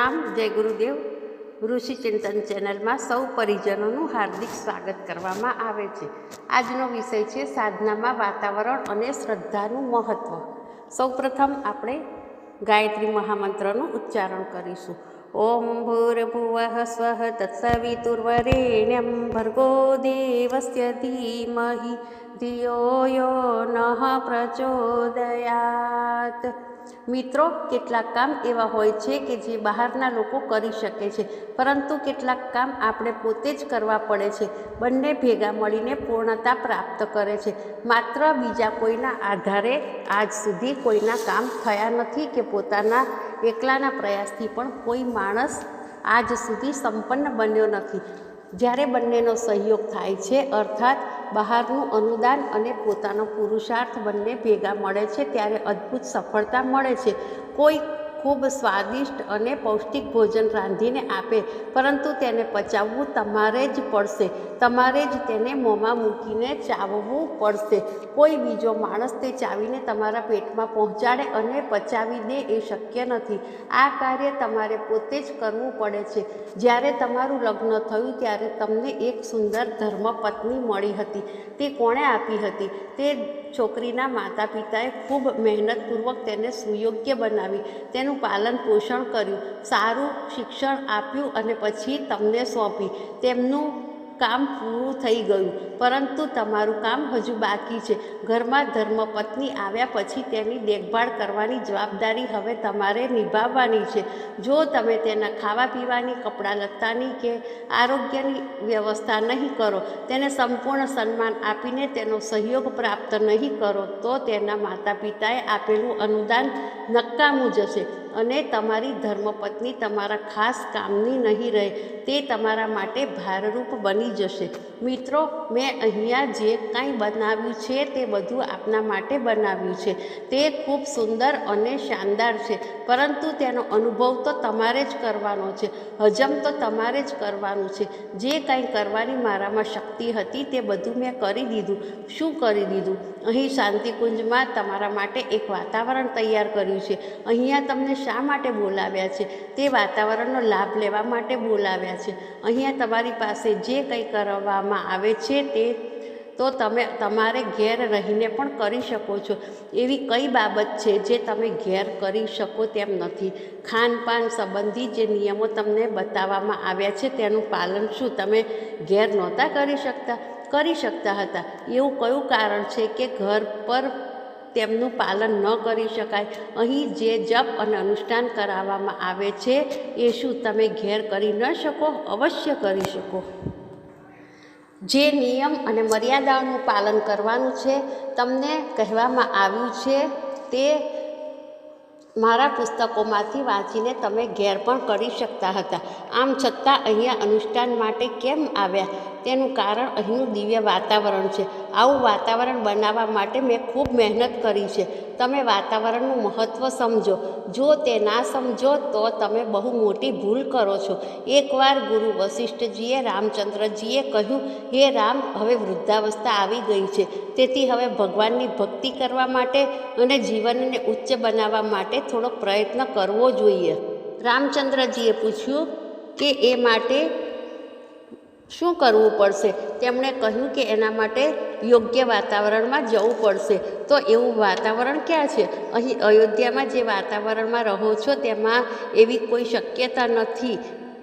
प्रणाम। जय गुरुदेव। ऋषि चिंतन चेनल में सौ परिजनों हार्दिक स्वागत करवामां आवे छे। आजनो विषय छे साधना में वातावरण और श्रद्धानुं महत्व। सौ प्रथम आपणे गायत्री महामंत्रनुं उच्चारण करीशुं। ओम भूर्भुवः स्वः तत्सवितुर्वरेण्यं भर्गो देवस्य धीमहि धियो यो नः प्रचोदयात्। मित्रों, केटलाक काम एवा होय छे के जे बहारना लोको करी शके छे, परंतु केटलाक काम आपणे पोते ज करवा पड़े छे। बंने भेगा मळीने पूर्णता प्राप्त करे छे। मात्र बीजा कोईना आधारे आज सुधी कोईना काम थया नथी के पोताना एकलाना प्रयासथी पण कोई माणस आज सुधी संपन्न बन्यो नथी। જ્યારે બંનેનો સહયોગ થાય છે, અર્થાત બહારનું અનુદાન અને પોતાનો પુરુષાર્થ બંને ભેગા મળે છે, ત્યારે અદ્ભુત સફળતા મળે છે। કોઈ ખૂબ સ્વાદિષ્ટ અને પૌષ્ટિક ભોજન રાંધીને આપે, પરંતુ તેને પચાવવું તમારે જ પડશે, તમારે જ તેને મોંમાં મૂકીને ચાવવું પડશે। કોઈ બીજો માણસ તે ચાવીને તમારા પેટમાં પહોંચાડે અને પચાવી દે એ શક્ય નથી। આ કાર્ય તમારે પોતે જ કરવું પડે છે। જ્યારે તમારું લગ્ન થયું ત્યારે તમને એક સુંદર ધર્મપત્ની મળી હતી। તે કોણે આપી હતી? તે છોકરીના માતા પિતાએ ખૂબ મહેનતપૂર્વક તેને સુયોગ્ય બનાવી, તેનું પાલન પોષણ કર્યું, સારું શિક્ષણ આપ્યું અને પછી તમને સોંપી। તેમનું કામ પૂરું થઈ ગયું, પરંતુ તમારું કામ હજુ બાકી છે। ઘરમાં ધર્મપત્ની આવ્યા પછી તેની દેખભાળ કરવાની જવાબદારી હવે તમારે નિભાવવાની છે। જો તમે તેના ખાવા પીવાની, કપડાં લત્તાની કે આરોગ્યની વ્યવસ્થા નહીં કરો, તેને સંપૂર્ણ સન્માન આપીને તેનો સહયોગ પ્રાપ્ત નહીં કરો, તો તેના માતા પિતાએ આપેલું અનુદાન નકામું જશે અને તમારી ધર્મપત્ની તમારા ખાસ કામની નહીં રહે, તે તમારા માટે ભારરૂપ બની જશે। મિત્રો, મેં અહીંયા જે કાંઈ બનાવ્યું છે તે બધું આપના માટે બનાવ્યું છે। તે ખૂબ સુંદર અને શાનદાર છે, પરંતુ તેનો અનુભવ તો તમારે જ કરવાનો છે, હજમ તો તમારે જ કરવાનું છે। જે કાંઈ કરવાની મારામાં શક્તિ હતી તે બધું મેં કરી દીધું। શું કરી દીધું? અહીં શાંતિકુંજમાં તમારા માટે એક વાતાવરણ તૈયાર કર્યું છે। અહીંયા તમને શા માટે બોલાવ્યા છે? તે વાતાવરણનો લાભ લેવા માટે બોલાવ્યા છે। અહીંયા તમારી પાસે જે કંઈ કરવામાં આવે છે તે તો તમે તમારે ઘેર રહીને પણ કરી શકો છો। એવી કઈ બાબત છે જે તમે ઘેર કરી શકો તેમ નથી? ખાનપાન સંબંધી જે નિયમો તમને બતાવવામાં આવ્યા છે તેનું પાલન શું તમે ઘેર નહોતા કરી શકતા? કરી શકતા હતા। એવું કયું કારણ છે કે ઘર પર તેમનું પાલન ન કરી શકાય? અહીં જે જપ અને અનુષ્ઠાન કરાવવામાં આવે છે એ શું તમે ઘેર કરી ન શકો? અવશ્ય કરી શકો। જે નિયમ અને મર્યાદાઓનું પાલન કરવાનું છે તમને કહેવામાં આવ્યું છે તે મારા પુસ્તકોમાંથી વાંચીને તમે ઘેર પણ કરી શકતા હતા। આમ છતાં અહીંયા અનુષ્ઠાન માટે કેમ આવ્યા? તેનું કારણ અહીંનું દિવ્ય વાતાવરણ છે। આવું વાતાવરણ બનાવવા માટે મેં ખૂબ મહેનત કરી છે। તમે વાતાવરણનું મહત્ત્વ સમજો। જો તે ના સમજો તો તમે બહુ મોટી ભૂલ કરો છો। એકવાર ગુરુ વશિષ્ઠજીએ રામચંદ્રજીએ કહ્યું, હે રામ, હવે વૃદ્ધાવસ્થા આવી ગઈ છે, તેથી હવે ભગવાનની ભક્તિ કરવા માટે અને જીવનને ઉચ્ચ બનાવવા માટે થોડોક પ્રયત્ન કરવો જોઈએ। રામચંદ્રજીએ પૂછ્યું કે એ માટે શું કરવું પડશે? તેમણે કહ્યું કે એના માટે યોગ્ય વાતાવરણમાં જવું પડશે। તો એવું વાતાવરણ ક્યાં છે? અહીં અયોધ્યામાં જે વાતાવરણમાં રહો છો તેમાં એવી કોઈ શક્યતા નથી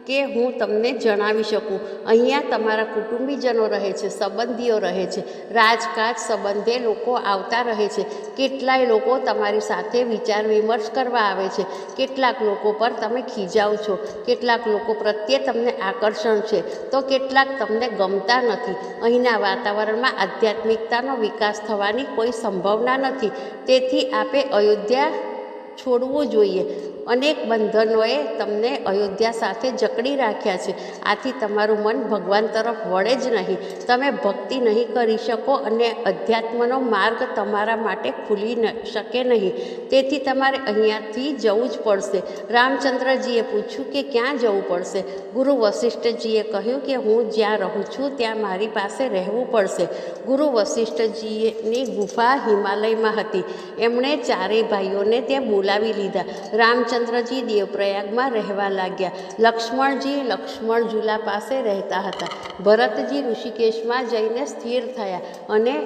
કે હું તમને જણાવી શકું। અહીંયા તમારા કુટુંબીજનો રહે છે, સંબંધીઓ રહે છે, રાજકાજ સંબંધે લોકો આવતા રહે છે। કેટલાય લોકો તમારી સાથે વિચાર વિમર્શ કરવા આવે છે। કેટલાક લોકો પર તમે ખીજાવ છો, કેટલાક લોકો પ્રત્યે તમને આકર્ષણ છે, તો કેટલાક તમને ગમતા નથી। અહીંના વાતાવરણમાં આધ્યાત્મિકતાનો વિકાસ થવાની કોઈ સંભાવના નથી। તેથી આપે અયોધ્યા છોડવું જોઈએ। અનેક બંધનોએ તમને અયોધ્યા સાથે જકડી રાખ્યા છે। આથી તમારું મન ભગવાન તરફ વળે જ નહીં। તમે ભક્તિ નહીં કરી શકો અને અધ્યાત્મનો માર્ગ તમારા માટે ખુલી શકે નહીં। તેથી તમારે અહીંયાથી જવું જ પડશે। રામચંદ્રજીએ પૂછ્યું કે ક્યાં જવું પડશે? ગુરુ વશિષ્ઠજીએ કહ્યું કે હું જ્યાં રહું છું ત્યાં મારી પાસે રહેવું પડશે। ગુરુ વશિષ્ઠજીની ગુફા હિમાલયમાં હતી। એમણે ચારેય ભાઈઓને ત્યાં બોલાવી લીધા। રામચંદ્ર રામચંદ્રજી દેવપ્રયાગમાં રહેવા લાગ્યા. લક્ષ્મણજી લક્ષ્મણ ઝૂલા પાસે રહેતા હતા. ભરતજી ઋષિકેશમાં જઈને સ્થિર થયા અને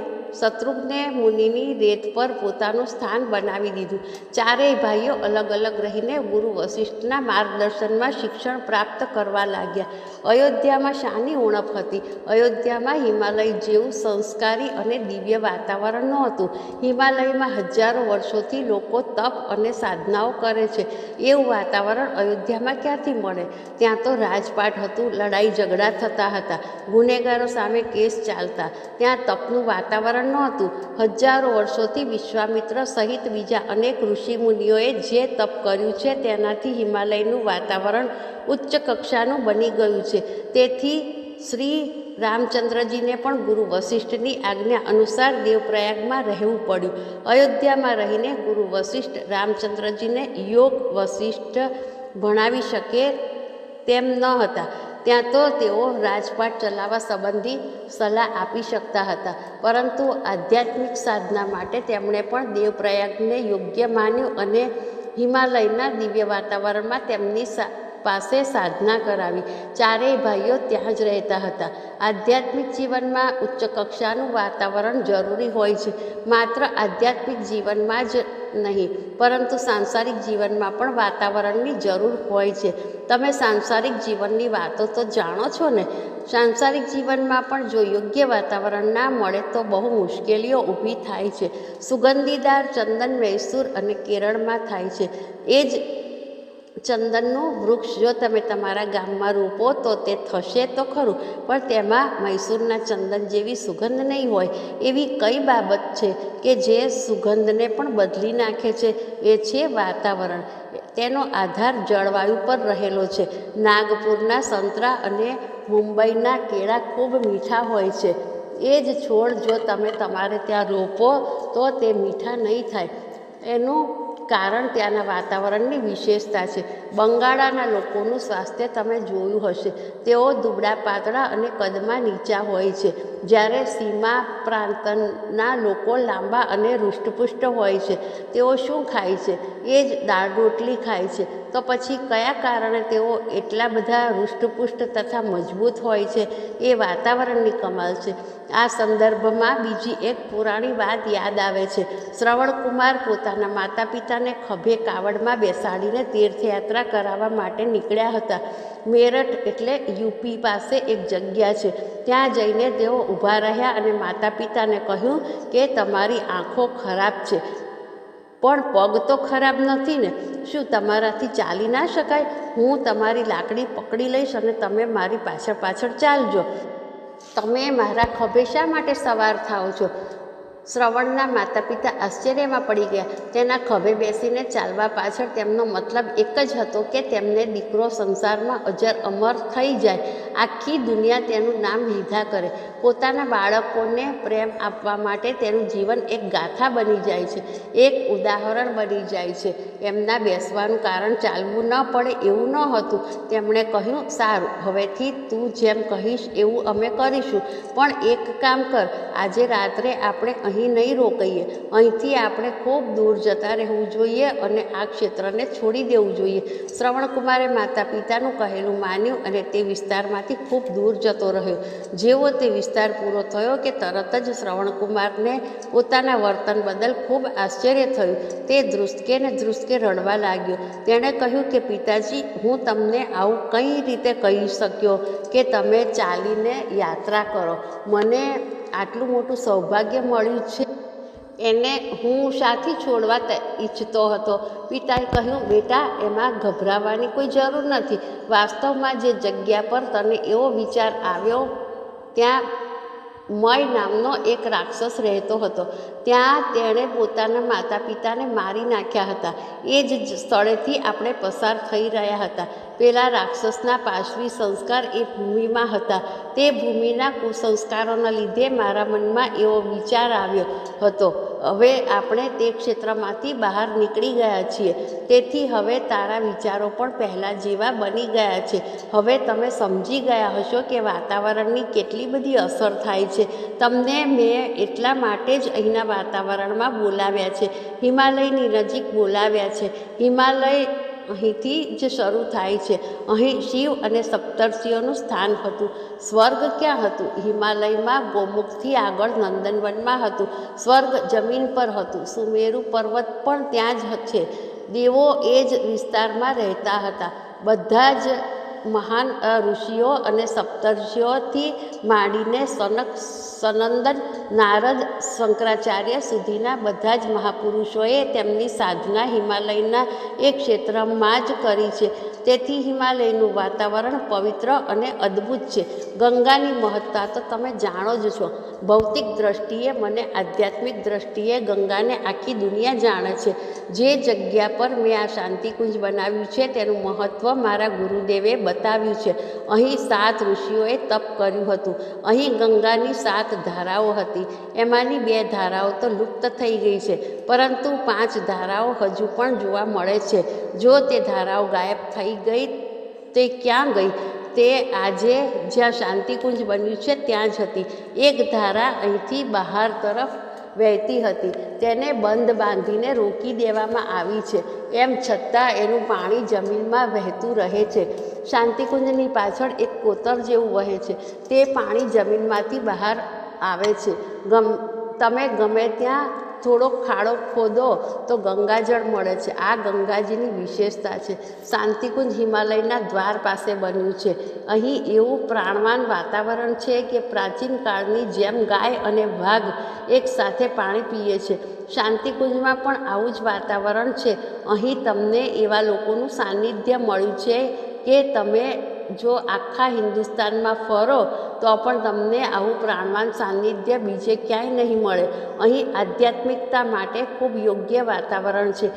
શત્રુઘ્ને મુનિની રેત પર પોતાનું સ્થાન બનાવી દીધું. ચારેય ભાઈઓ અલગ અલગ રહીને ગુરુ વશિષ્ઠના માર્ગદર્શનમાં શિક્ષણ પ્રાપ્ત કરવા લાગ્યા. અયોધ્યામાં શાની ઉણપ હતી? અયોધ્યામાં હિમાલય જેવું સંસ્કારી અને દિવ્ય વાતાવરણ નહોતું. હિમાલયમાં હજારો વર્ષોથી લોકો તપ અને સાધનાઓ કરે છે. એવું વાતાવરણ અયોધ્યામાં ક્યાંથી મળે? ત્યાં તો રાજપાટ હતું, લડાઈ ઝઘડા થતા હતા, ગુનેગારો સામે કેસ ચાલતા. ત્યાં તપનું વાતાવરણ નહોતું. હજારો વર્ષોથી વિશ્વામિત્ર સહિત બીજા અનેક ઋષિમુનિઓએ જે તપ કર્યું છે તેનાથી હિમાલયનું વાતાવરણ ઉચ્ચ કક્ષાનું બની ગયું છે. તેથી શ્રી રામચંદ્રજીને પણ ગુરુ વશિષ્ઠની આજ્ઞા અનુસાર દેવપ્રયાગમાં રહેવું પડ્યું. અયોધ્યામાં રહીને ગુરુ વશિષ્ઠ રામચંદ્રજીને યોગ વશિષ્ઠ ભણાવી શકે તેમ ન હતા. ત્યાં તો તેઓ રાજપાટ ચલાવવા સંબંધી સલાહ આપી શકતા હતા, પરંતુ આધ્યાત્મિક સાધના માટે તેમણે પણ દેવપ્રયાગને યોગ્ય માન્યું અને હિમાલયના દિવ્ય વાતાવરણમાં તેમની પાસે સાધના કરાવી. ચારેય ભાઈઓ ત્યાં જ રહેતા હતા. આધ્યાત્મિક જીવનમાં ઉચ્ચ કક્ષાનું વાતાવરણ જરૂરી હોય છે. માત્ર આધ્યાત્મિક જીવનમાં જ નહીં, પરંતુ સાંસારિક જીવનમાં પણ વાતાવરણની જરૂર હોય છે. તમે સાંસારિક જીવનની વાતો તો જાણો છો ને? સાંસારિક જીવનમાં પણ જો યોગ્ય વાતાવરણ ના મળે તો બહુ મુશ્કેલીઓ ઊભી થાય છે. સુગંધીદાર ચંદન મૈસૂર અને કેરળમાં થાય છે. એ જ ચંદનનું વૃક્ષ જો તમે તમારા ગામમાં રોપો તો તે થશે તો ખરું, પણ તેમાં મૈસૂરના ચંદન જેવી સુગંધ નહીં હોય. એવી કઈ બાબત છે કે જે સુગંધને પણ બદલી નાખે છે? એ છે વાતાવરણ. તેનો આધાર જળવાયુ પર રહેલો છે. નાગપુરના સંતરા અને મુંબઈના કેળા ખૂબ મીઠા હોય છે. એ જ છોડ જો તમે તમારે ત્યાં રોપો તો તે મીઠા નહીં થાય. એનું કારણ ત્યાંના વાતાવરણની વિશેષતા છે. બંગાળાના લોકોનું સ્વાસ્થ્ય તમે જોયું હશે. તેઓ દુબળા પાતળા અને કદમાં નીચા હોય છે, જ્યારે સીમા પ્રાંતના લોકો લાંબા અને હૃષ્ટપુષ્ટ હોય છે. તેઓ શું ખાય છે? એ જ દાળ રોટલી ખાય છે. તો પછી કયા કારણે તેઓ એટલા બધા હૃષ્ટપુષ્ટ તથા મજબૂત હોય છે? એ વાતાવરણની કમાલ છે. આ સંદર્ભમાં બીજી એક પુરાણી વાત યાદ આવે છે. શ્રવણકુમાર પોતાના માતા પિતાને ખભે કાવડમાં બેસાડીને તીર્થયાત્રા કરાવવા માટે નીકળ્યા હતા. મેરઠ એટલે યુપી પાસે એક જગ્યા છે. ત્યાં જઈને તેઓ ઊભા રહ્યા અને માતા પિતાને કહ્યું કે તમારી આંખો ખરાબ છે, પણ પગ તો ખરાબ નથી ને? શું તમારાથી ચાલી ના શકાય? હું તમારી લાકડી પકડી લઈશ અને તમે મારી પાછળ પાછળ ચાલજો. તમે મારા ખભે શા માટે સવાર થાઓ છો? શ્રવણના માતા પિતા આશ્ચર્યમાં પડી ગયા. તેના ખભે બેસીને ચાલવા પાછળ તેમનો મતલબ એક જ હતો કે તેમને દીકરો સંસારમાં અજર અમર થઈ જાય, આખી દુનિયા તેનું નામ લીધા કરે. પોતાના બાળકોને પ્રેમ આપવા માટે તેનું જીવન એક ગાથા બની જાય છે, એક ઉદાહરણ બની જાય છે. એમના બેસવાનું કારણ ચાલવું ન પડે એવું ન હતું. તેમણે કહ્યું, સારું, હવેથી તું જેમ કહીશ એવું અમે કરીશું, પણ એક કામ કર, આજે રાત્રે આપણે અહીં નહીં રોકાઈએ. અહીંથી આપણે ખૂબ દૂર જતા રહેવું જોઈએ અને આ ક્ષેત્રને છોડી દેવું જોઈએ. શ્રવણકુમારે માતા પિતાનું કહેલું માન્યું અને તે વિસ્તારમાંથી ખૂબ દૂર જતો રહ્યો. જેવો તે વિસ્તાર પૂરો થયો કે તરત જ શ્રવણકુમારને પોતાના વર્તન બદલ ખૂબ આશ્ચર્ય થયું. તે ધ્રુસકે ને ધ્રુસકે રડવા લાગ્યો. તેણે કહ્યું કે પિતાજી, હું તમને આવું કઈ રીતે કહી શક્યો કે તમે ચાલીને યાત્રા કરો? મને આટલું મોટું સૌભાગ્ય મળ્યું છે, એને હું સાથી છોડવા ઈચ્છતો હતો. પિતાએ કહ્યું, બેટા, એમાં ગભરાવાની કોઈ જરૂર નથી. વાસ્તવમાં જે જગ્યા પર તને એવો વિચાર આવ્યો ત્યાં મય નામનો એક રાક્ષસ રહેતો હતો. ત્યાં તેણે પોતાના માતા પિતાને મારી નાખ્યા હતા. એ જ સ્થળેથી આપણે પસાર થઈ રહ્યા હતા. પેલા રાક્ષસના પાશવી સંસ્કાર એ ભૂમિમાં હતા. તે ભૂમિના કુસંસ્કારોના લીધે મારા મનમાં એવો વિચાર આવ્યો હતો. હવે આપણે તે ક્ષેત્રમાંથી બહાર નીકળી ગયા છીએ, તેથી હવે તારા વિચારો પણ પહેલાં જેવા બની ગયા છે. હવે તમે સમજી ગયા હશો કે વાતાવરણની કેટલી બધી અસર થાય છે. તમને મેં એટલા માટે જ અહીંના વાતાવરણમાં બોલાવ્યા છે, હિમાલયની નજીક બોલાવ્યા છે. હિમાલય અહીંથી જ શરૂ થાય છે. અહીં શિવ અને સપ્તર્ષિઓનું સ્થાન હતું. સ્વર્ગ ક્યાં હતું? હિમાલયમાં ગોમુખથી આગળ નંદનવનમાં હતું. સ્વર્ગ જમીન પર હતું. સુમેરુ પર્વત પણ ત્યાં જ છે. દેવો એ જ વિસ્તારમાં રહેતા હતા. બધા જ મહાન ઋષિઓ અને સપ્તર્ષિઓથી માંડીને સનંદન, નારદ, શંકરાચાર્ય સુધીના બધા જ મહાપુરુષોએ તેમની સાધના હિમાલયના એ ક્ષેત્રમાં જ કરી છે. તેથી હિમાલયનું વાતાવરણ પવિત્ર અને અદ્ભુત છે. ગંગાની મહત્તા તો તમે જાણો જ છો. ભૌતિક દ્રષ્ટિએ મને આધ્યાત્મિક દ્રષ્ટિએ ગંગાને આખી દુનિયા જાણે છે. જે જગ્યા પર મેં આ શાંતિકુંજ બનાવ્યું છે તેનું મહત્ત્વ મારા ગુરુદેવે બતાવ્યું છે. અહીં 7 ઋષિઓએ તપ કર્યું હતું. અહીં ગંગાની 7 ધારાઓ હતી. એમાંની 2 ધારાઓ તો લુપ્ત થઈ ગઈ છે, પરંતુ 5 ધારાઓ હજુ પણ જોવા મળે છે. જો તે ધારાઓ ગાયબ થઈ ગઈ તે ક્યાં ગઈ? તે આજે જ્યાં શાંતિકુંજ બન્યું છે ત્યાં જ હતી. એક ધારા અહીંથી બહાર તરફ વહેતી હતી. તેને બંધ બાંધીને રોકી દેવામાં આવી છે. એમ છતાં એનું પાણી જમીનમાં વહેતું રહે છે. શાંતિકુંજની પાછળ એક કોતર જેવું વહે છે. તે પાણી જમીનમાંથી બહાર આવે છે. તમે ગમે ત્યાં થોડો ખાડો ખોદો તો ગંગાજળ મળે છે. આ ગંગાજીની વિશેષતા છે. શાંતિકુંજ હિમાલયના દ્વાર પાસે બન્યું છે. અહીં એવું પ્રાણવાન વાતાવરણ છે કે પ્રાચીન કાળની જેમ ગાય અને વાઘ એક સાથે પાણી પીએ છે. શાંતિકુંજમાં પણ આવું જ વાતાવરણ છે. અહીં તમને એવા લોકોનું સાનિધ્ય મળ્યું છે કે તમે જો આખા હિન્દુસ્તાનમાં ફરો તો પણ તમને આવું પ્રાણવાન સાનિધ્ય બીજે ક્યાંય નહીં મળે. અહીં આધ્યાત્મિકતા માટે ખૂબ યોગ્ય વાતાવરણ છે.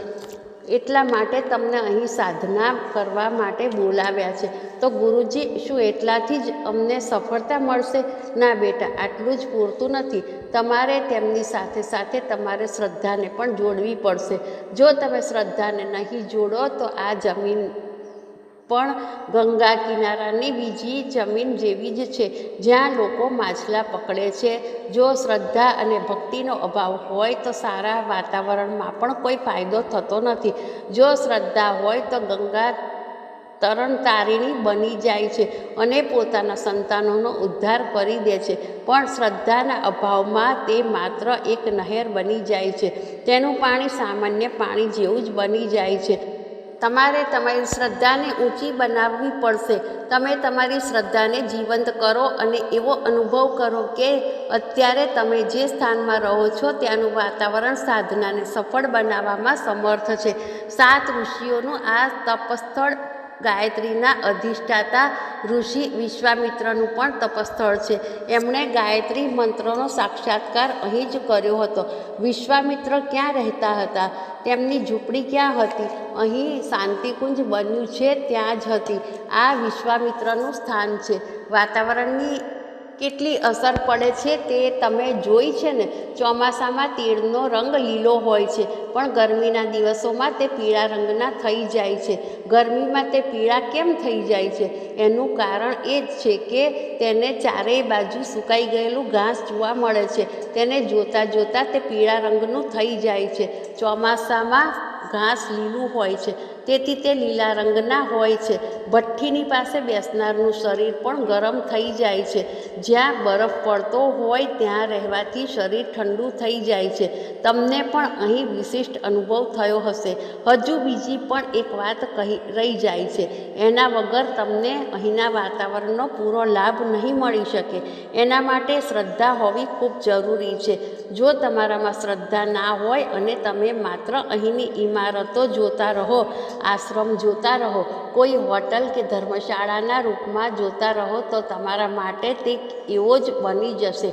એટલા માટે તમને અહીં સાધના કરવા માટે બોલાવ્યા છે. તો ગુરુજી, શું એટલાથી જ અમને સફળતા મળશે? ના બેટા, આટલું જ પૂરતું નથી. તમારે તેમની સાથે સાથે તમારે શ્રદ્ધાને પણ જોડવી પડશે. જો તમે શ્રદ્ધાને નહીં જોડો તો આ જમીન પણ ગંગા કિનારાની બીજી જમીન જેવી જ છે, જ્યાં લોકો માછલા પકડે છે. જો શ્રદ્ધા અને ભક્તિનો અભાવ હોય તો સારા વાતાવરણમાં પણ કોઈ ફાયદો થતો નથી. જો શ્રદ્ધા હોય તો ગંગા તરણતારિણી બની જાય છે અને પોતાના સંતાનોનો ઉદ્ધાર કરી દે છે. પણ શ્રદ્ધાના અભાવમાં તે માત્ર એક નહેર બની જાય છે. તેનું પાણી સામાન્ય પાણી જેવું જ બની જાય છે. તમારે તમારી શ્રદ્ધાને ઊંચી બનાવવી પડશે. તમે તમારી શ્રદ્ધાને જીવંત કરો અને એવો અનુભવ કરો કે અત્યારે તમે જે સ્થાનમાં રહો છો ત્યાંનું વાતાવરણ સાધનાને સફળ બનાવવામાં સમર્થ છે. 7 ઋષિઓનું આ તપસ્થળ ગાયત્રીના અધિષ્ઠાતા ઋષિ વિશ્વામિત્રનું પણ તપસ્થળ છે. એમણે ગાયત્રી મંત્રનો સાક્ષાત્કાર અહીં જ કર્યો હતો. વિશ્વામિત્ર ક્યાં રહેતા હતા? તેમની ઝૂંપડી ક્યાં હતી? અહીં શાંતિકુંજ બન્યું છે ત્યાં જ હતી. આ વિશ્વામિત્રનું સ્થાન છે. વાતાવરણની કેટલી અસર પડે છે તે તમે જોઈ છે ને. ચોમાસામાં તીડનો રંગ લીલો હોય છે, પણ ગરમીના દિવસોમાં તે પીળા રંગના થઈ જાય છે. ગરમીમાં તે પીળા કેમ થઈ જાય છે? એનું કારણ એ જ છે કે તેને ચારેય બાજુ સુકાઈ ગયેલું ઘાસ જોવા મળે છે. તેને જોતાં જોતાં તે પીળા રંગનું થઈ જાય છે. ચોમાસામાં ઘાસ લીલું હોય છે, તેથી તે લીલા રંગના હોય છે. ભઠ્ઠીની પાસે બેસનારનું શરીર પણ ગરમ થઈ જાય છે. જ્યાં બરફ પડતો હોય ત્યાં રહેવાથી શરીર ઠંડુ થઈ જાય છે. તમને પણ અહીં વિશિષ્ટ અનુભવ થયો હશે. હજુ બીજી પણ એક વાત રહી જાય છે. એના વગર તમને અહીંના વાતાવરણનો પૂરો લાભ નહીં મળી શકે. એના માટે શ્રદ્ધા હોવી ખૂબ જરૂરી છે. જો તમારામાં શ્રદ્ધા ના હોય અને તમે માત્ર અહીંની ઇમારતો જોતા રહો, આશ્રમ જોતા રહો, કોઈ હોટલ કે ધર્મશાળાના રૂપમાં જોતા રહો તો તમારા માટે તે એવો જ બની જશે.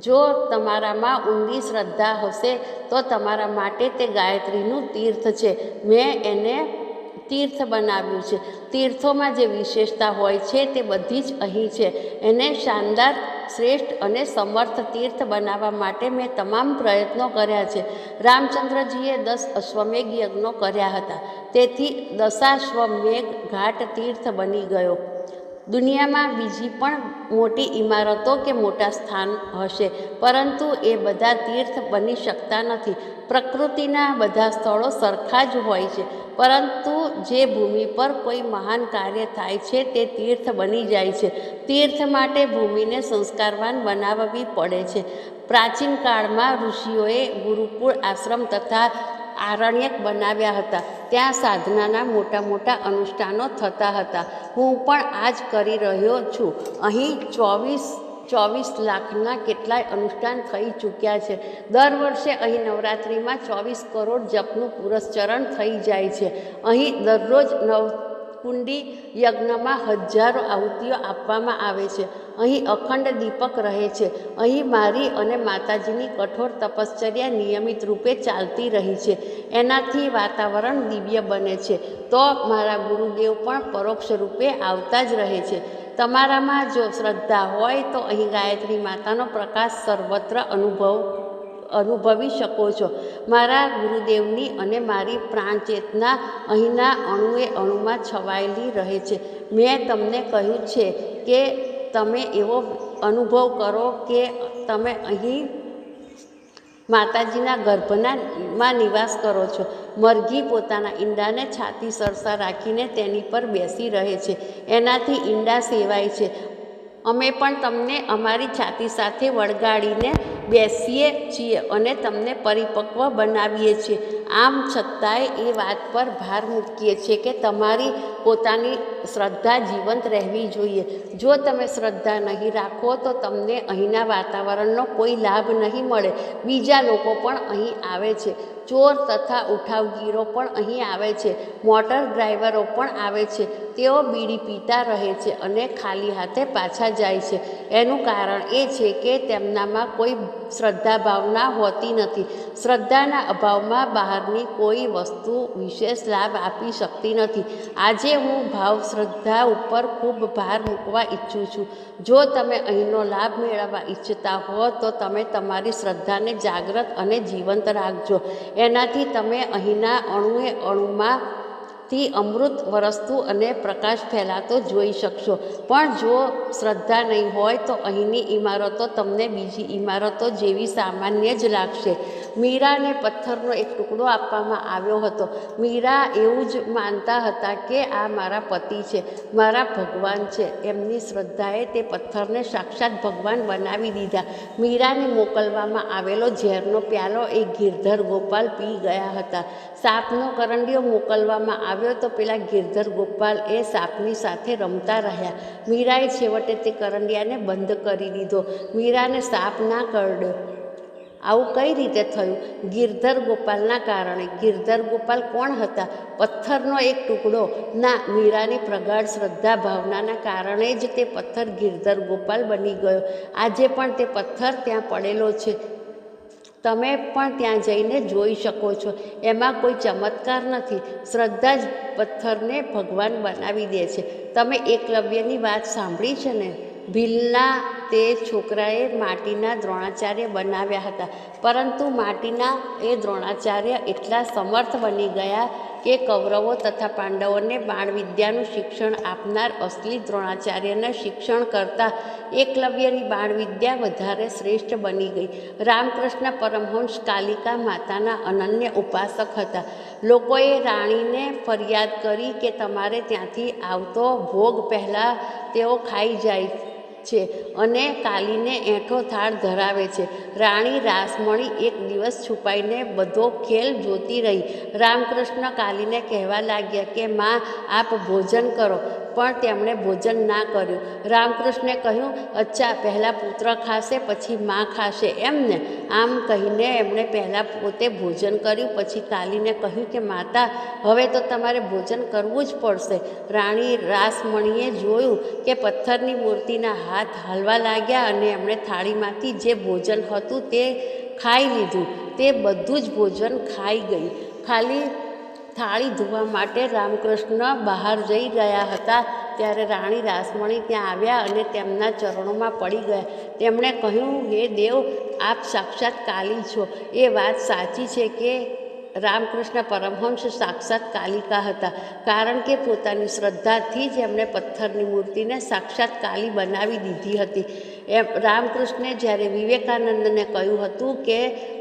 જો તમારામાં ઊંડી શ્રદ્ધા હશે તો તમારા માટે તે ગાયત્રીનું તીર્થ છે. મેં એને તીર્થ બનાવ્યું છે. તીર્થોમાં જે વિશેષતા હોય છે તે બધી જ અહીં છે. એને શાનદાર, શ્રેષ્ઠ અને સમર્થ તીર્થ બનાવવા માટે મેં તમામ પ્રયત્નો કર્યા છે. રામચંદ્રજીએ 10 અશ્વમેઘ યજ્ઞો કર્યા હતા, તેથી દશાશ્વમેઘ ઘાટ તીર્થ બની ગયો. દુનિયામાં બીજી પણ મોટી ઇમારતો કે મોટા સ્થાન હશે, પરંતુ એ બધા તીર્થ બની શકતા નથી. પ્રકૃતિના બધા સ્થળો સરખા જ હોય છે, પરંતુ જે ભૂમિ પર કોઈ મહાન કાર્ય થાય છે તે તીર્થ બની જાય છે. તીર્થ માટે ભૂમિને સંસ્કારવાન બનાવવી પડે છે. પ્રાચીન કાળમાં ઋષિઓએ ગુરુકુળ, આશ્રમ તથા આરણ્યક બનાવ્યા હતા. ત્યાં સાધનાના મોટા મોટા અનુષ્ઠાનો થતા હતા. હું પણ આ જ કરી રહ્યો છું. અહીં 24 લાખના કેટલાય અનુષ્ઠાન થઈ ચૂક્યા છે. દર વર્ષે અહીં નવરાત્રિમાં 24 કરોડ જપનું પુરસ્ચરણ થઈ જાય છે. અહીં દરરોજ નવકુંડી યજ્ઞમાં હજારો આહુતિઓ આપવામાં આવે છે. અહીં અખંડ દીપક રહે છે. અહીં મારી અને માતાજીની કઠોર તપશ્ચર્યા નિયમિત રૂપે ચાલતી રહી છે. એનાથી વાતાવરણ દિવ્ય બને છે. તો મારા ગુરુદેવ પણ પરોક્ષ રૂપે આવતા જ રહે છે. તમારામાં જો શ્રદ્ધા હોય તો અહીં ગાયત્રી માતાનો પ્રકાશ સર્વત્ર અનુભવી શકો છો. મારા ગુરુદેવની અને મારી પ્રાણચેતના અહીંના અણુએ અણુમાં છવાયેલી રહે છે. મેં તમને કહ્યું છે કે તમે એવો અનુભવ કરો કે તમે અહીં માતાજીના ગર્ભમાં નિવાસ કરો છો. મરઘી પોતાના ઈંડાને છાતી સરસા રાખીને તેની પર બેસી રહે છે. એનાથી ઈંડા સેવાય છે. અમે પણ તમને અમારી છાતી સાથે વળગાડીને બેસીએ છીએ અને તમને પરિપક્વ બનાવીએ છીએ. આમ છતાંય એ વાત પર ભાર મૂકીએ છીએ કે તમારી પોતાની શ્રદ્ધા જીવંત રહેવી જોઈએ. જો તમે શ્રદ્ધા નહીં રાખો તો તમને અહીંના વાતાવરણનો કોઈ લાભ નહીં મળે. બીજા લોકો પણ અહીં આવે છે. ચોર તથા ઉઠાવગીરો પણ અહીં આવે છે. મોટર ડ્રાઈવરો પણ આવે છે. તેઓ બીડી પીતા રહે છે અને ખાલી હાથે પાછા જાય છે. એનું કારણ એ છે કે તેમનામાં કોઈ શ્રદ્ધા ભાવના હોતી નથી. શ્રદ્ધાના અભાવમાં બહારની કોઈ વસ્તુ વિશેષ લાભ આપી શકતી નથી. આજે હું ભાવ શ્રદ્ધા ઉપર ખૂબ ભાર મૂકવા ઈચ્છું છું. જો તમે અહીંનો લાભ મેળવવા ઈચ્છતા હો તો તમે તમારી શ્રદ્ધાને જાગૃત અને જીવંત રાખજો. એનાથી તમે અહીંના અણુએ અણુમાંથી અમૃત વરસતું અને પ્રકાશ ફેલાતો જોઈ શકશો. પણ જો શ્રદ્ધા નહીં હોય તો અહીંની ઇમારતો તમને બીજી ઇમારતો જેવી સામાન્ય જ લાગશે. મીરાને પથ્થરનો એક ટુકડો આપવામાં આવ્યો હતો. મીરા એવું જ માનતા હતા કે આ મારા પતિ છે, મારા ભગવાન છે. એમની શ્રદ્ધાએ તે પથ્થરને સાક્ષાત ભગવાન બનાવી દીધા. મીરાને મોકલવામાં આવેલો ઝેરનો પ્યાલો એ ગિરધર ગોપાલ પી ગયા હતા. સાપનો કરંડિયો મોકલવામાં આવ્યો તો પેલા ગિરધર ગોપાલ એ સાપની સાથે રમતા રહ્યા. મીરાએ છેવટે તે કરંડિયાને બંધ કરી દીધો. મીરાને સાપ ના કરડ્યો. આવું કઈ રીતે થયું? ગિરધર ગોપાલના કારણે. ગિરધર ગોપાલ કોણ હતા? પથ્થરનો એક ટુકડો? ના, મીરાની પ્રગાઢ શ્રદ્ધા ભાવનાના કારણે જ તે પથ્થર ગિરધર ગોપાલ બની ગયો. આજે પણ તે પથ્થર ત્યાં પડેલો છે. તમે પણ ત્યાં જઈને જોઈ શકો છો. એમાં કોઈ ચમત્કાર નથી. શ્રદ્ધા જ પથ્થરને ભગવાન બનાવી દે છે. તમે એકલવ્યની વાત સાંભળી છે ને? ભીલના તે છોકરાએ માટીના દ્રોણાચાર્ય બનાવ્યા હતા, પરંતુ માટીના એ દ્રોણાચાર્ય એટલા સમર્થ બની ગયા કે કૌરવો તથા પાંડવોને બાણવિદ્યાનું શિક્ષણ આપનાર અસલી દ્રોણાચાર્યના શિક્ષણ કરતાં એકલવ્યની બાણવિદ્યા વધારે શ્રેષ્ઠ બની ગઈ. રામકૃષ્ણ પરમહંસ કાલિકા માતાના અનન્ય ઉપાસક હતા. લોકોએ રાણીને ફરિયાદ કરી કે તમારે ત્યાંથી આવતો ભોગ પહેલાં તેઓ ખાઈ જાય છે અને કાલીને એંઠો થાળ ધરાવે છે. રાણી રાસમણી એક દિવસ છુપાઈને બધો ખેલ જોતી રહી. રામકૃષ્ણ કાલીને કહેવા લાગ્યા કે માં, આપ ભોજન કરો, પણ તેમણે ભોજન ના કર્યું. રામકૃષ્ણે કહ્યું, અચ્છા, પહેલાં પુત્ર ખાશે પછી માં ખાશે એમ ને? આમ કહીને એમણે પહેલાં પોતે ભોજન કર્યું. પછી કાલીને કહ્યું કે માતા, હવે તો તમારે ભોજન કરવું જ પડશે. રાણી રાસમણીએ જોયું કે પથ્થરની મૂર્તિના હાથ હલવા લાગ્યા અને એમણે થાળીમાંથી જે ભોજન હતું તે ખાઈ લીધું. તે બધું જ ભોજન ખાઈ ગઈ. ખાલી થાળી ધોવા માટે રામકૃષ્ણ બહાર જઈ રહ્યા હતા ત્યારે રાણી રાસમણી ત્યાં આવ્યા અને તેમના ચરણોમાં પડી ગયા. તેમણે કહ્યું, હે દેવ, આપ સાક્ષાત કાલી છો. એ વાત સાચી છે કે રામકૃષ્ણ પરમહંસ સાક્ષાત કાલિકા હતા, કારણ કે પોતાની શ્રદ્ધાથી જ એમણે પથ્થરની મૂર્તિને સાક્ષાત કાલી બનાવી દીધી હતી. એમ રામકૃષ્ણે જ્યારે વિવેકાનંદને કહ્યું હતું કે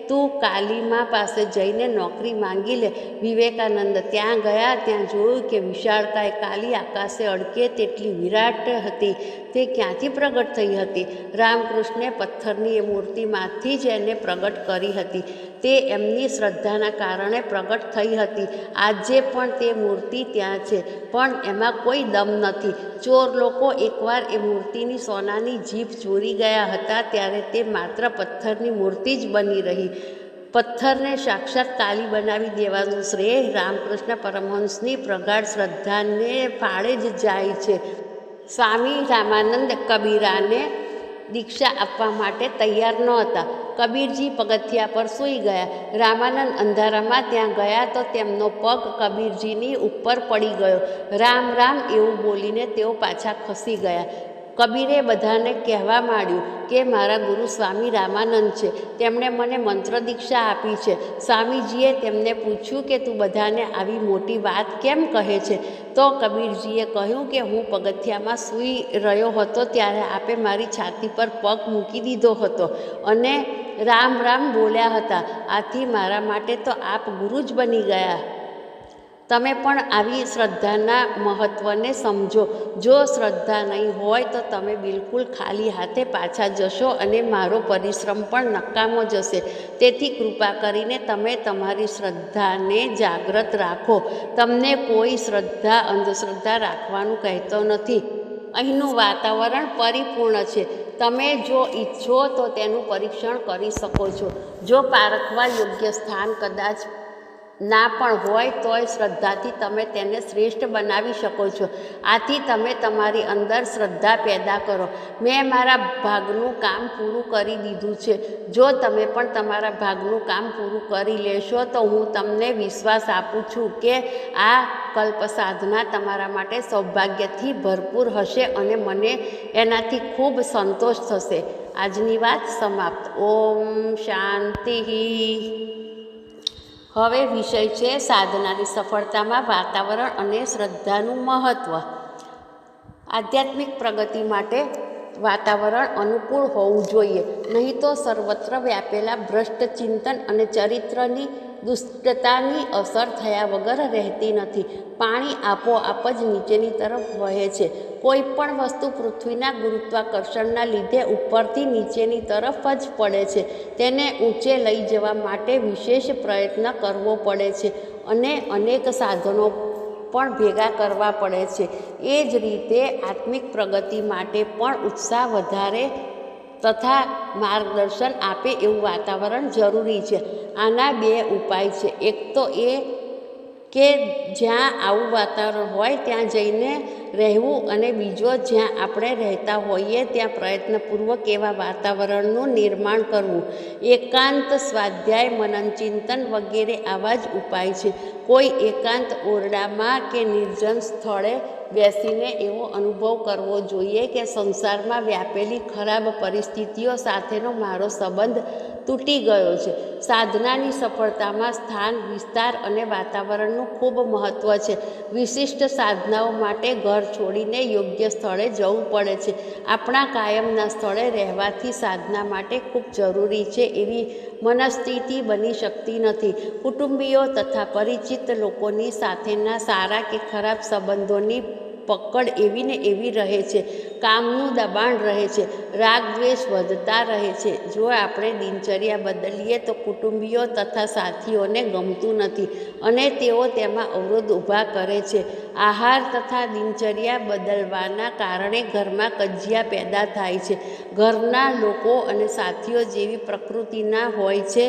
તું કાલીમા પાસે જઈને નોકરી માંગી લે, વિવેકાનંદ ત્યાં ગયા. ત્યાં જોયું કે વિશાળકાય કાલી આકાશે અડકે તેટલી વિરાટ હતી. તે ક્યાંથી પ્રગટ થઈ હતી? રામકૃષ્ણે પથ્થરની એ મૂર્તિમાંથી જ એને પ્રગટ કરી હતી. તે એમની શ્રદ્ધાના કારણે પ્રગટ થઈ હતી. આજે પણ તે મૂર્તિ ત્યાં છે, પણ એમાં કોઈ દમ નથી. ચોર લોકો એકવાર એ મૂર્તિની સોનાની જીભ ચોરી ગયા હતા, ત્યારે તે માત્ર પથ્થરની મૂર્તિ જ બની રહી. પથ્થરને સાક્ષાત કાલી બનાવી દેવાનું શ્રેય રામકૃષ્ણ પરમહંસની પ્રગાઢ શ્રદ્ધાને ફાળે જ જાય છે. સ્વામી રામાનંદ કબીરાને દીક્ષા આપવા માટે તૈયાર નહોતા. કબીરજી પગથિયા પર સૂઈ ગયા. રામાનંદ અંધારામાં ત્યાં ગયા તો તેમનો પગ કબીરજીની ઉપર પડી ગયો. રામ રામ એવું બોલીને તેઓ પાછા ખસી ગયા. કબીરે બધાને કહેવા માંડ્યું કે મારા ગુરુ સ્વામી રામાનંદ છે, તેમણે મને મંત્ર દીક્ષા આપી છે. સ્વામીજીએ તેમને પૂછ્યું કે તું બધાને આવી મોટી વાત કેમ કહે છે? તો કબીરજીએ કહ્યું કે હું પગથિયામાં સૂઈ રહ્યો હતો ત્યારે આપે મારી છાતી પર પગ મૂકી દીધો હતો અને રામ રામ બોલ્યા હતા. આથી મારા માટે તો આપ ગુરુ જ બની ગયા. તમે પણ આવી શ્રદ્ધાના મહત્ત્વને સમજો. જો શ્રદ્ધા નહીં હોય તો તમે બિલકુલ ખાલી હાથે પાછા જશો અને મારો પરિશ્રમ પણ નકામો જશે. તેથી કૃપા કરીને તમે તમારી શ્રદ્ધાને જાગૃત રાખો. તમને કોઈ અંધશ્રદ્ધા રાખવાનું કહેતો નથી. અહીંનું વાતાવરણ પરિપૂર્ણ છે. તમે જો ઈચ્છો તો તેનું પરીક્ષણ કરી શકો છો. જો પારખવા યોગ્ય સ્થાન કદાચ ના પણ હોય તોય શ્રદ્ધાથી તમે તેને શ્રેષ્ઠ બનાવી શકો છો. આથી તમે તમારી અંદર શ્રદ્ધા પેદા કરો. મેં મારા ભાગનું કામ પૂરું કરી દીધું છે. જો તમે પણ તમારા ભાગનું કામ પૂરું કરી લેશો તો હું તમને વિશ્વાસ આપું છું કે આ કલ્પ સાધના તમારા માટે સૌભાગ્યથી ભરપૂર હશે અને મને એનાથી ખૂબ સંતોષ થશે. આજની વાત સમાપ્ત. ઓમ શાંતિ. હવે વિષય છે સાધનાની સફળતામાં વાતાવરણ અને શ્રદ્ધાનું મહત્ત્વ. આધ્યાત્મિક પ્રગતિ માટે વાતાવરણ અનુકૂળ હોવું જોઈએ, નહીં તો સર્વત્ર વ્યાપેલા ભ્રષ્ટ ચિંતન અને ચરિત્રની દુષ્ટતાની અસર થયા વગર રહેતી નથી. પાણી આપોઆપ જ નીચેની તરફ વહે છે. કોઈ પણ વસ્તુ પૃથ્વીના ગુરુત્વાકર્ષણના લીધે ઉપરથી નીચેની તરફ જ પડે છે. તેને ઊંચે લઈ જવા માટે વિશેષ પ્રયત્ન કરવો પડે છે અને અનેક સાધનો પણ ભેગા કરવા પડે છે. એ જ રીતે આત્મિક પ્રગતિ માટે પણ ઉત્સાહ વધારે તથા માર્ગદર્શન આપે એવું વાતાવરણ જરૂરી છે. આના બે ઉપાય છે. એક તો એ કે જ્યાં આવું વાતાવરણ હોય ત્યાં જઈને રહેવું, અને બીજો જ્યાં આપણે રહેતા હોઈએ ત્યાં પ્રયત્નપૂર્વક એવા વાતાવરણનું નિર્માણ કરવું. એકાંત, સ્વાધ્યાય, મનન ચિંતન વગેરે આવા જ ઉપાય છે. કોઈ એકાંત ઓરડામાં કે નિર્જન સ્થળે બેસીને એવો અનુભવ કરવો જોઈએ કે સંસારમાં વ્યાપેલી ખરાબ પરિસ્થિતિઓ સાથેનો મારો સંબંધ તૂટી ગયો છે. સાધનાની સફળતામાં સ્થાન, વિસ્તાર અને વાતાવરણનું ખૂબ મહત્ત્વ છે. વિશિષ્ટ સાધનાઓ માટે ઘર છોડીને યોગ્ય સ્થળે જવું પડે છે. આપણા કાયમના સ્થળે રહેવાથી સાધના માટે ખૂબ જરૂરી છે એવી મનસ્થિતિ બની શકતી નથી. કુટુંબીઓ તથા પરિચિત લોકોની સાથેના સારા કે ખરાબ સંબંધોની પકડ એવી ને એવી રહે છે. કામનું દબાણ રહે છે. રાગ દ્વેષ વધતા રહે છે. જો આપણે દિનચર્યા બદલીએ તો કુટુંબીઓ તથા સાથીઓને ગમતું નથી અને તેઓ તેમાં અવરોધ ઊભા કરે છે. આહાર તથા દિનચર્યા બદલવાના કારણે ઘરમાં કજિયા પેદા થાય છે. ઘરના લોકો અને સાથીઓ જેવી પ્રકૃતિના હોય છે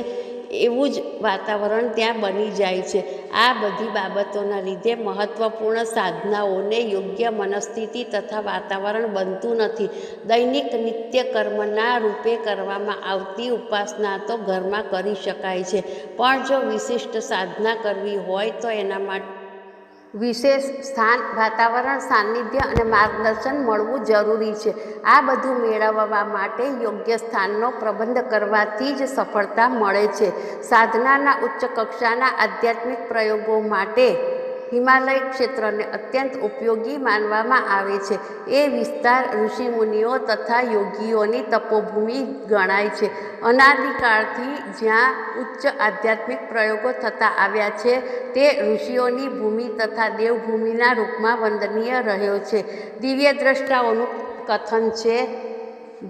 એવું જ વાતાવરણ ત્યાં બની જાય છે. આ બધી બાબતોના લીધે મહત્ત્વપૂર્ણ સાધનાઓને યોગ્ય મનસ્થિતિ તથા વાતાવરણ બનતું નથી. દૈનિક નિત્ય કર્મના રૂપે કરવામાં આવતી ઉપાસના તો ઘરમાં કરી શકાય છે, પણ જો વિશિષ્ટ સાધના કરવી હોય તો એના માટે વિશેષ સ્થાન, વાતાવરણ, સાનિધ્ય અને માર્ગદર્શન મળવું જરૂરી છે. આ બધું મેળવવા માટે યોગ્ય સ્થાનનો પ્રબંધ કરવાથી જ સફળતા મળે છે. સાધનાના ઉચ્ચ કક્ષાના આધ્યાત્મિક પ્રયોગો માટે હિમાલય ક્ષેત્રને અત્યંત ઉપયોગી માનવામાં આવે છે. એ વિસ્તાર ઋષિમુનિઓ તથા યોગીઓની તપોભૂમિ ગણાય છે. અનાદિકાળથી જ્યાં ઉચ્ચ આધ્યાત્મિક પ્રયોગો થતા આવ્યા છે તે ઋષિઓની ભૂમિ તથા દેવભૂમિના રૂપમાં વંદનીય રહ્યો છે. દિવ્ય દ્રષ્ટાઓનું કથન છે,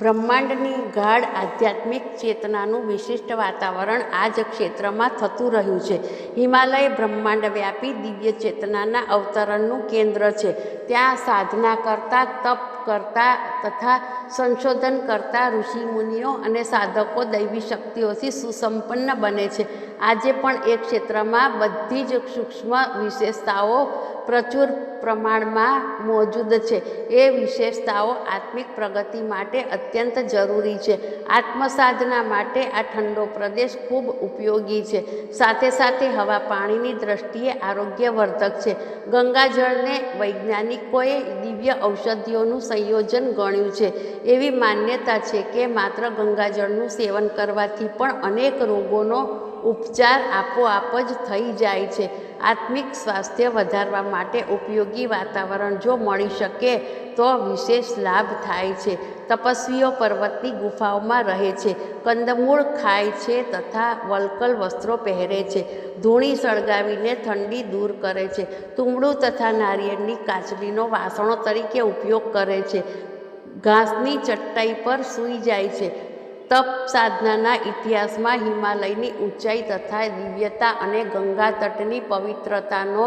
બ્રહ્માંડની ગાઢ આધ્યાત્મિક ચેતનાનું વિશિષ્ટ વાતાવરણ આ જ ક્ષેત્રમાં થતું રહ્યું છે. હિમાલય બ્રહ્માંડ વ્યાપી દિવ્ય ચેતનાના અવતરણનું કેન્દ્ર છે. ત્યાં સાધના કરતા, તપ કરતા તથા સંશોધન કરતા ઋષિમુનિઓ અને સાધકો દૈવી શક્તિઓથી સુસંપન્ન બને છે. આજે પણ એ ક્ષેત્રમાં બધી જ સૂક્ષ્મ વિશેષતાઓ પ્રચુર પ્રમાણમાં મોજૂદ છે. એ વિશેષતાઓ આત્મિક પ્રગતિ માટે અત્યંત જરૂરી છે. આત્મસાધના માટે આ ઠંડો પ્રદેશ ખૂબ ઉપયોગી છે. સાથે સાથે હવા પાણીની દ્રષ્ટિએ આરોગ્યવર્ધક છે. ગંગાજળને વૈજ્ઞાનિકોએ દિવ્ય ઔષધિઓનું સંયોજન ગણ્યું છે. એવી માન્યતા છે કે માત્ર ગંગાજળનું સેવન કરવાથી પણ અનેક રોગોનો ઉપચાર આપોઆપ જ થઈ જાય છે. આત્મિક સ્વાસ્થ્ય વધારવા માટે ઉપયોગી વાતાવરણ જો મળી શકે તો વિશેષ લાભ થાય છે. તપસ્વીઓ પર્વતની ગુફાઓમાં રહે છે, કંદમૂળ ખાય છે તથા વલ્કલ વસ્ત્રો પહેરે છે. ધૂણી સળગાવીને ઠંડી દૂર કરે છે. તુંબડું તથા નારિયેળની કાચલીનો વાસણો તરીકે ઉપયોગ કરે છે. ઘાસની ચટ્ટાઈ પર સૂઈ જાય છે. તપ સાધનાના ઇતિહાસમાં હિમાલયની ઊંચાઈ તથા દિવ્યતા અને ગંગા તટની પવિત્રતાનો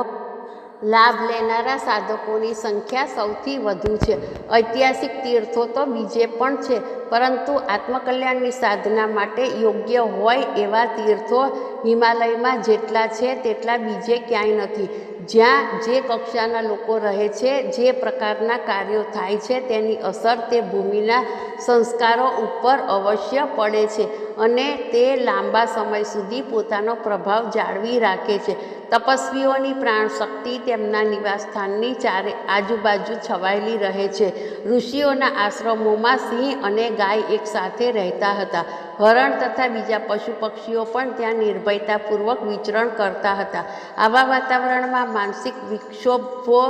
લાભ લેનારા સાધકોની સંખ્યા સૌથી વધુ છે. ઐતિહાસિક તીર્થો તો બીજે પણ છે, પરંતુ આત્મકલ્યાણની સાધના માટે યોગ્ય હોય એવા તીર્થો હિમાલયમાં જેટલા છે તેટલા બીજે ક્યાંય નથી. જ્યાં જે કક્ષાના લોકો રહે છે, જે પ્રકારના કાર્યો થાય છે તેની અસર તે ભૂમિના સંસ્કારો ઉપર અવશ્ય પડે છે અને તે લાંબા સમય સુધી પોતાનો પ્રભાવ જાળવી રાખે છે. તપસ્વીઓની પ્રાણશક્તિ તેમના નિવાસસ્થાનની ચારે આજુબાજુ છવાયેલી રહે છે. ઋષિઓના આશ્રમોમાં સિંહ અને ગાય એકસાથે રહેતા હતા. હરણ તથા બીજા પશુ પક્ષીઓ પણ ત્યાં નિર્ભયતાપૂર્વક વિચરણ કરતા હતા. આવા વાતાવરણમાં માનસિક વિક્ષોભો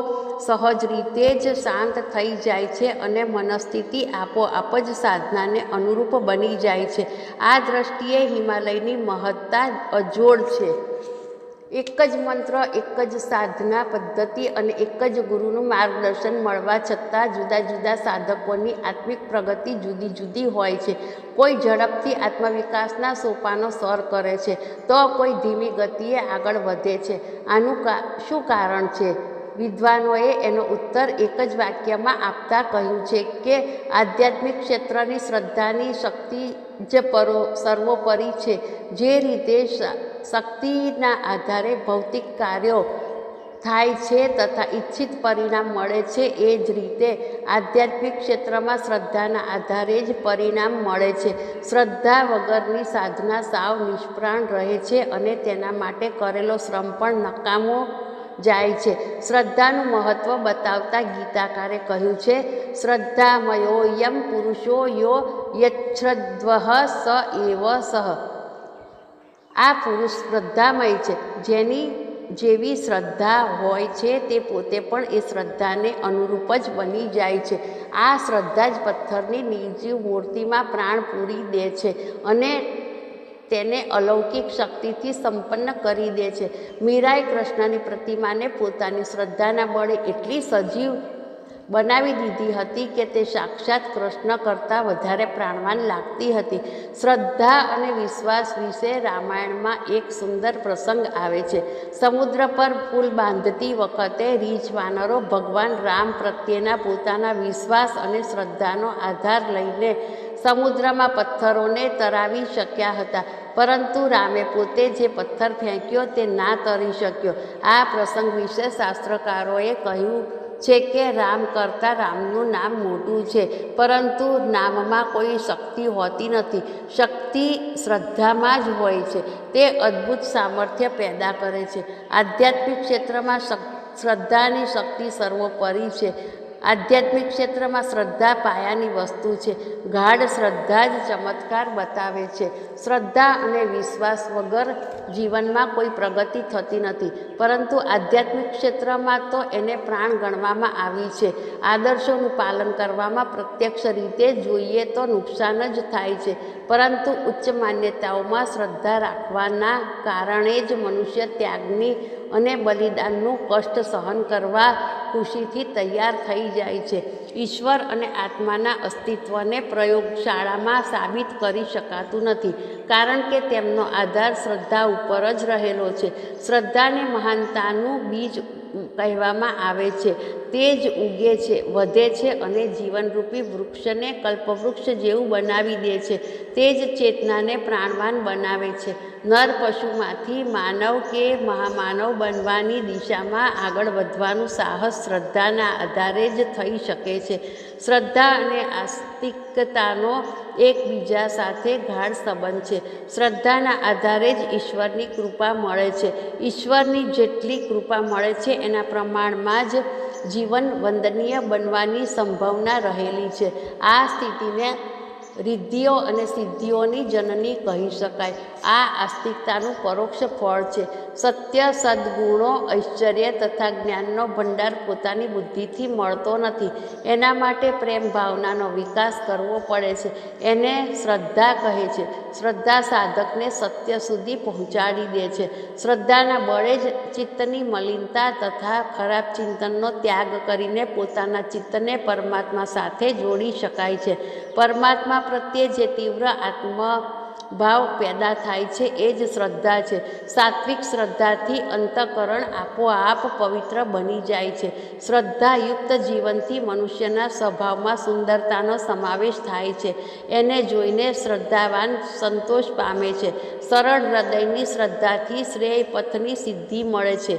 સહજ રીતે જ શાંત થઈ જાય છે અને મનસ્થિતિ આપોઆપ જ સાધનાને અનુરૂપ બની જાય છે. આ દ્રષ્ટિએ હિમાલયની મહત્તા અજોડ છે. એક જ મંત્ર, એક જ સાધના પદ્ધતિ અને એક જ ગુરુનું માર્ગદર્શન મળવા છતાં જુદા જુદા સાધકોની આત્મિક પ્રગતિ જુદી જુદી હોય છે. કોઈ ઝડપથી આત્મવિકાસના સોપાનો સર કરે છે તો કોઈ ધીમી ગતિએ આગળ વધે છે. આનું શું કારણ છે? વિદ્વાનોએ એનો ઉત્તર એક જ વાક્યમાં આપતા કહ્યું છે કે આધ્યાત્મિક ક્ષેત્રની શ્રદ્ધાની શક્તિ જ સર્વોપરી છે. જે રીતે શક્તિના આધારે ભૌતિક કાર્યો થાય છે તથા ઈચ્છિત પરિણામ મળે છે, એ જ રીતે આધ્યાત્મિક ક્ષેત્રમાં શ્રદ્ધાના આધારે જ પરિણામ મળે છે. શ્રદ્ધા વગરની સાધના સાવ નિષ્પ્રાણ રહે છે અને તેના માટે કરેલો શ્રમ પણ નકામો જાય છે. શ્રદ્ધાનું મહત્વ બતાવતા ગીતાકારે કહ્યું છે, શ્રદ્ધામયોયમ પુરુષો યો યચ્છ્રદ્વઃ સ એવ સઃ. આ પુરુષ શ્રદ્ધામય છે. જેની જેવી શ્રદ્ધા હોય છે તે પોતે પણ એ શ્રદ્ધાને અનુરૂપ જ બની જાય છે. આ શ્રદ્ધા જ પથ્થરની નિર્જીવ મૂર્તિમાં પ્રાણ પૂરી દે છે અને તેને અલૌકિક શક્તિથી સંપન્ન કરી દે છે. મીરાએ કૃષ્ણની પ્રતિમાને પોતાની શ્રદ્ધાના બળે એટલી સજીવ બનાવી દીધી હતી કે તે સાક્ષાત કૃષ્ણ કરતાં વધારે પ્રાણવાન લાગતી હતી. શ્રદ્ધા અને વિશ્વાસ વિશે રામાયણમાં એક સુંદર પ્રસંગ આવે છે. સમુદ્ર પર પુલ બાંધતી વખતે રીછ વાનરો ભગવાન રામ પ્રત્યેના પોતાના વિશ્વાસ અને શ્રદ્ધાનો આધાર લઈને સમુદ્રમાં પથ્થરોને તરાવી શક્યા હતા, પરંતુ રામે પોતે જે પથ્થર ફેંક્યો તે ના તરી શક્યો. આ પ્રસંગ વિશે શાસ્ત્રકારોએ કહ્યું છે કે રામ કરતાં રામનું નામ મોટું છે, પરંતુ નામમાં કોઈ શક્તિ હોતી નથી. શક્તિ શ્રદ્ધામાં જ હોય છે. તે અદ્ભુત સામર્થ્ય પેદા કરે છે. આધ્યાત્મિક ક્ષેત્રમાં શ્રદ્ધાની શક્તિ સર્વોપરી છે. આધ્યાત્મિક ક્ષેત્રમાં શ્રદ્ધા પાયાની વસ્તુ છે. ગાઢ શ્રદ્ધા જ ચમત્કાર બતાવે છે. શ્રદ્ધા અને વિશ્વાસ વગર જીવનમાં કોઈ પ્રગતિ થતી નથી, પરંતુ આધ્યાત્મિક ક્ષેત્રમાં તો એને પ્રાણ ગણવામાં આવી છે. આદર્શોનું પાલન કરવામાં પ્રત્યક્ષ રીતે જોઈએ તો નુકસાન જ થાય છે, પરંતુ ઉચ્ચ માન્યતાઓમાં શ્રદ્ધા રાખવાના કારણે જ મનુષ્ય ત્યાગની અને બલિદાનનું કષ્ટ સહન કરવા ખુશીથી તૈયાર થઈ જાય છે. ઈશ્વર અને આત્માના અસ્તિત્વને પ્રયોગશાળામાં સાબિત કરી શકાતું નથી, કારણ કે તેમનો આધાર શ્રદ્ધા ઉપર જ રહેલો છે. શ્રદ્ધાને મહાનતાનું બીજ કહેવામાં આવે છે. તે જ ઉગે છે, વધે છે અને જીવનરૂપી વૃક્ષને કલ્પવૃક્ષ જેવું બનાવી દે છે. તે જ ચેતનાને પ્રાણવાન બનાવે છે. નર પશુમાંથી માનવ કે મહામાનવ બનવાની દિશામાં આગળ વધવાનું સાહસ શ્રદ્ધાના આધારે જ થઈ શકે છે. શ્રદ્ધા અને આસ્તિકતાનો એકબીજા સાથે ગાઢ સંબંધ છે. શ્રદ્ધાના આધારે જ ઈશ્વરની કૃપા મળે છે. ઈશ્વરની જેટલી કૃપા મળે છે એના પ્રમાણમાં જ જીવન વંદનીય બનવાની સંભાવના રહેલી છે. આ સ્થિતિને રિદ્ધિઓ અને સિદ્ધિઓની જનની કહી શકાય. આ આસ્તિકતાનું પરોક્ષ ફળ છે. સત્ય, સદ્ગુણો, ઐશ્વર્ય તથા જ્ઞાનનો ભંડાર પોતાની બુદ્ધિથી મળતો નથી. એના માટે પ્રેમ ભાવનાનો વિકાસ કરવો પડે છે. એને શ્રદ્ધા કહે છે. શ્રદ્ધા સાધકને સત્ય સુધી પહોંચાડી દે છે. શ્રદ્ધાના બળે જ ચિત્તની મલિનતા તથા ખરાબ ચિંતનનો ત્યાગ કરીને પોતાના ચિત્તને પરમાત્મા સાથે જોડી શકાય છે. પરમાત્મા પ્રત્યે જે તીવ્ર આત્મભાવ પેદા થાય છે એ જ શ્રદ્ધા છે. સાત્વિક શ્રદ્ધાથી અંતઃકરણ આપોઆપ પવિત્ર બની જાય છે. શ્રદ્ધાયુક્ત જીવનથી મનુષ્યના સ્વભાવમાં સુંદરતાનો સમાવેશ થાય છે. એને જોઈને શ્રદ્ધાવાન સંતોષ પામે છે. સરળ હૃદયની શ્રદ્ધાથી શ્રેય પથની સિદ્ધિ મળે છે.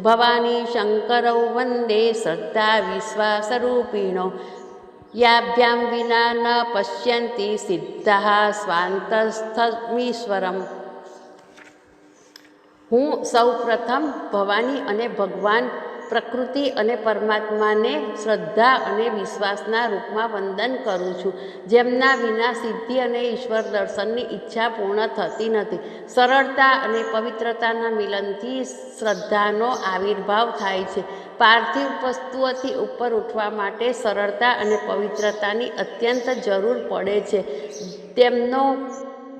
ભવાની શંકરૌ વંદે શ્રદ્ધા વિશ્વાસરૂપિણો યાભ્યામ વિના ન પશ્યંતિ સિદ્ધા સ્વાંતસ્થમીશ્વરમ. હું સૌ પ્રથમ ભવાની અને ભગવાન પ્રકૃતિ અને પરમાત્માને શ્રદ્ધા અને વિશ્વાસના રૂપમાં વંદન કરું છું, જેમના વિના સિદ્ધિ અને ઈશ્વર દર્શનની ઈચ્છા પૂર્ણ થતી નથી. સરળતા અને પવિત્રતાના મિલનથી શ્રદ્ધાનો આવિર્ભાવ થાય છે. પાર્થિવ વસ્તુઓથી ઉપર ઉઠવા માટે સરળતા અને પવિત્રતાની અત્યંત જરૂર પડે છે. તેમનો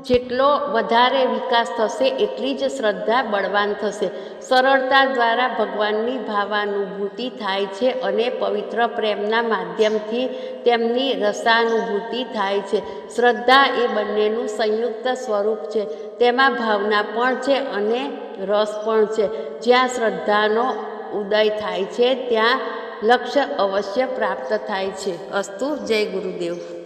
જેટલો વધારે વિકાસ થશે એટલી જ શ્રદ્ધા બળવાન થશે. સરળતા દ્વારા ભગવાનની ભાવાનુભૂતિ થાય છે અને પવિત્ર પ્રેમના માધ્યમથી તેમની રસાનુભૂતિ થાય છે. શ્રદ્ધા એ બંનેનું સંયુક્ત સ્વરૂપ છે. તેમાં ભાવના પણ છે અને રસ પણ છે. જ્યાં શ્રદ્ધાનો ઉદય થાય છે ત્યાં લક્ષ્ય અવશ્ય પ્રાપ્ત થાય છે. અસ્તુ. જય ગુરુદેવ.